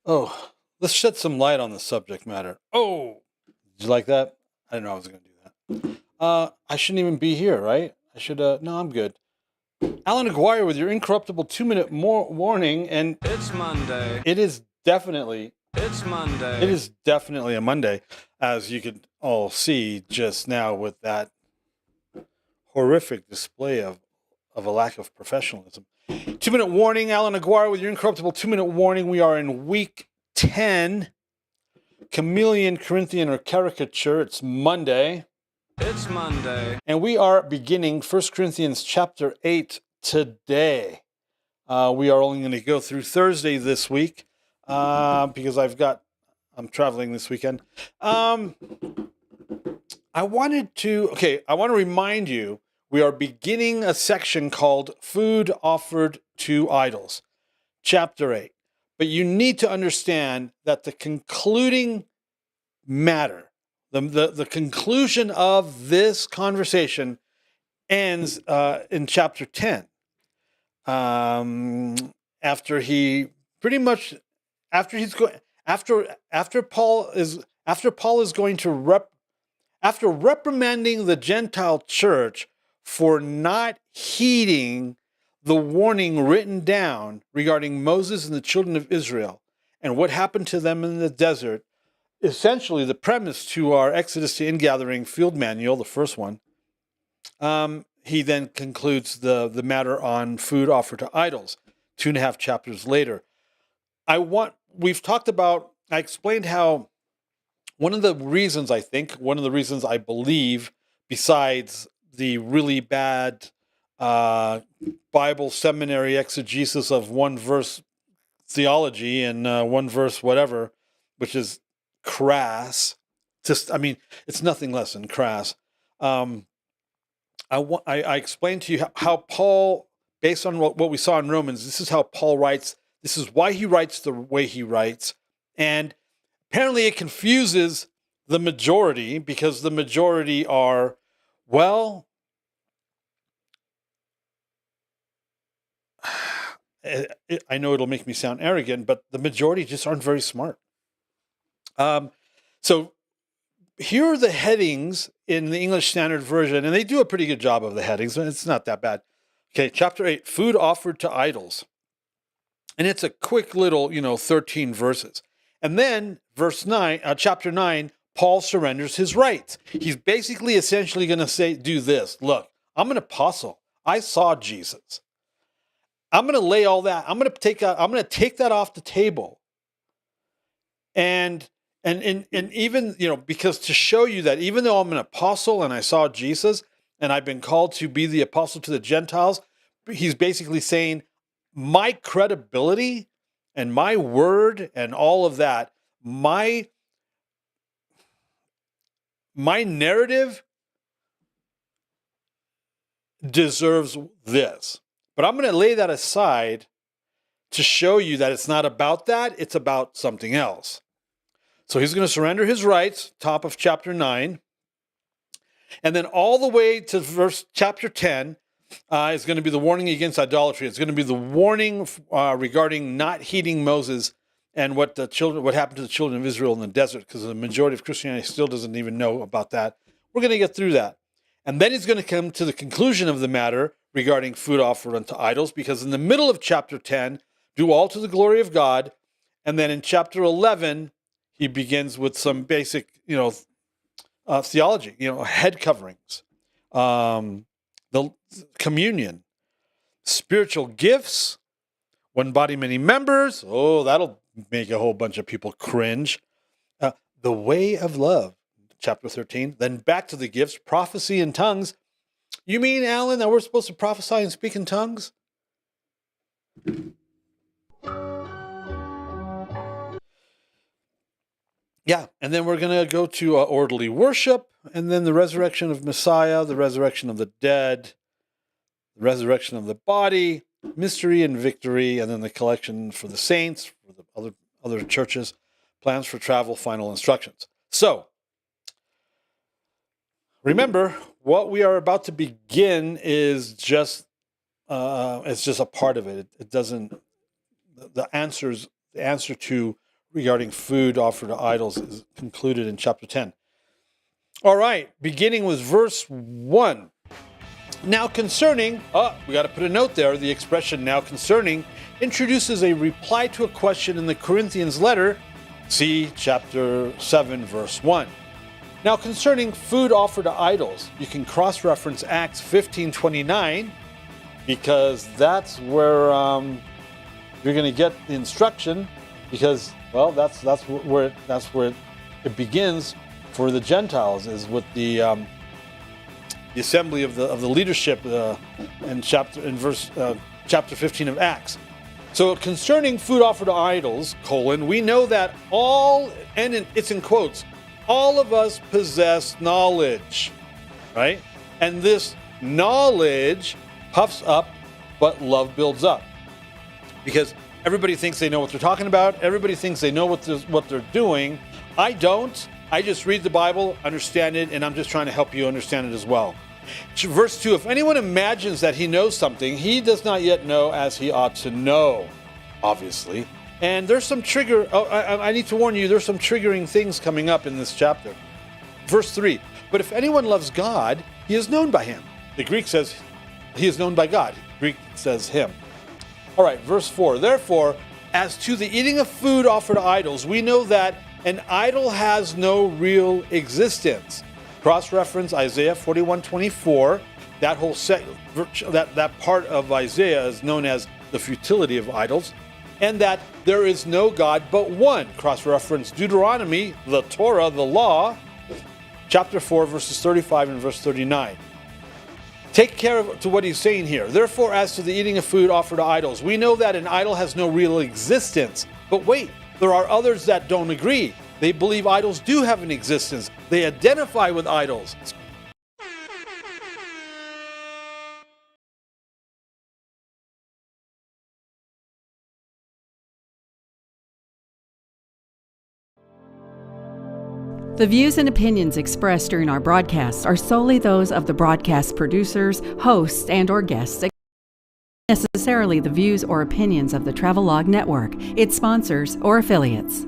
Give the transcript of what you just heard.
Oh, let's shed some light on the subject matter. Oh, did you like that? I didn't know I was going to do that. I shouldn't even be here, right? I should, no, I'm good. Allan Aguirre with your incorruptible 2-minute warning, and It's Monday. it is definitely a Monday, as you could all see just now with that horrific display of a lack of professionalism. 2-minute warning, Allan Aguirre with your incorruptible 2-minute warning. We are in week 10. Chameleon, Corinthian, or Caricature. It's Monday. It's Monday. And we are beginning 1 Corinthians chapter 8 today. We are only going to go through Thursday this week because I'm traveling this weekend. I want to remind you, we are beginning a section called Food Offered to Idols, chapter 8. But you need to understand that the concluding matter, the conclusion of this conversation ends in chapter 10. After Paul is going to after reprimanding the Gentile church for not heeding the warning written down regarding Moses and the children of Israel and what happened to them in the desert, essentially the premise to our Exodus to Ingathering field manual, the first one, he then concludes the matter on food offered to idols, 2.5 chapters later. I explained how one of the reasons I believe, besides the really bad Bible seminary exegesis of one verse theology and one verse whatever, which is crass. It's nothing less than crass. I explained to you how Paul, based on what we saw in Romans, this is how Paul writes. This is why he writes the way he writes. And apparently it confuses the majority because the majority are, well, I know it'll make me sound arrogant, but the majority just aren't very smart. So here are the headings in the English Standard Version, and they do a pretty good job of the headings. It's not that bad. Okay, chapter 8, food offered to idols. And it's a quick little, 13 verses. And then chapter 9, Paul surrenders his rights. He's basically essentially going to do this. Look, I'm an apostle. I saw Jesus. I'm going to lay all that. I'm going to take that off the table. And even, because to show you that even though I'm an apostle and I saw Jesus and I've been called to be the apostle to the Gentiles, he's basically saying my credibility and my word and all of that, my narrative deserves this. But I'm going to lay that aside to show you that it's not about that. It's about something else. So he's going to surrender his rights, top of chapter 9. And then all the way to chapter 10 is going to be the warning against idolatry. It's going to be the warning regarding not heeding Moses and what happened to the children of Israel in the desert, because the majority of Christianity still doesn't even know about that. We're going to get through that. And then he's going to come to the conclusion of the matter regarding food offered unto idols, because in the middle of chapter 10, do all to the glory of God. And then in chapter 11, he begins with some basic, theology, head coverings, the communion, spiritual gifts, one body, many members. Oh, that'll make a whole bunch of people cringe. The way of love, chapter 13. Then back to the gifts, prophecy and tongues. You mean, Allan, that we're supposed to prophesy and speak in tongues? Yeah, and then we're going to go to orderly worship, and then the resurrection of Messiah, the resurrection of the dead, the resurrection of the body, mystery and victory, and then the collection for the saints, for the other churches, plans for travel, final instructions. So, remember, what we are about to begin is just it's just a part of it. It doesn't. The answer to regarding food offered to idols is concluded in chapter 10. All right, beginning with verse 1. Now concerning, we got to put a note there, the expression now concerning introduces a reply to a question in the Corinthians letter, see chapter 7, verse 1. Now concerning food offered to idols, you can cross-reference Acts 15:29 because that's where you're going to get the instruction because, well, that's where it begins for the Gentiles is with the assembly of the leadership in chapter 15 of Acts. So concerning food offered to idols, we know that all, and it's in quotes, all of us possess knowledge, right? And this knowledge puffs up, but love builds up. Because everybody thinks they know what they're talking about. Everybody thinks they know what they're doing. I don't. I just read the Bible, understand it, and I'm just trying to help you understand it as well. Verse 2, if anyone imagines that he knows something, he does not yet know as he ought to know, obviously. And there's some I need to warn you, there's some triggering things coming up in this chapter. Verse 3, but if anyone loves God, he is known by him. The Greek says he is known by God. Greek says him. All right, verse 4, therefore, as to the eating of food offered to idols, we know that an idol has no real existence. Cross-reference Isaiah 41:24. That whole that part of Isaiah is known as the futility of idols, and that there is no God but one. Cross-reference Deuteronomy, the Torah, the law, chapter 4, verses 35 and verse 39. Take care to what he's saying here. Therefore, as to the eating of food offered to idols, we know that an idol has no real existence. But wait, there are others that don't agree. They believe idols do have an existence. They identify with idols. The views and opinions expressed during our broadcasts are solely those of the broadcast producers, hosts, and/or guests, necessarily the views or opinions of the Travelog Network, its sponsors, or affiliates.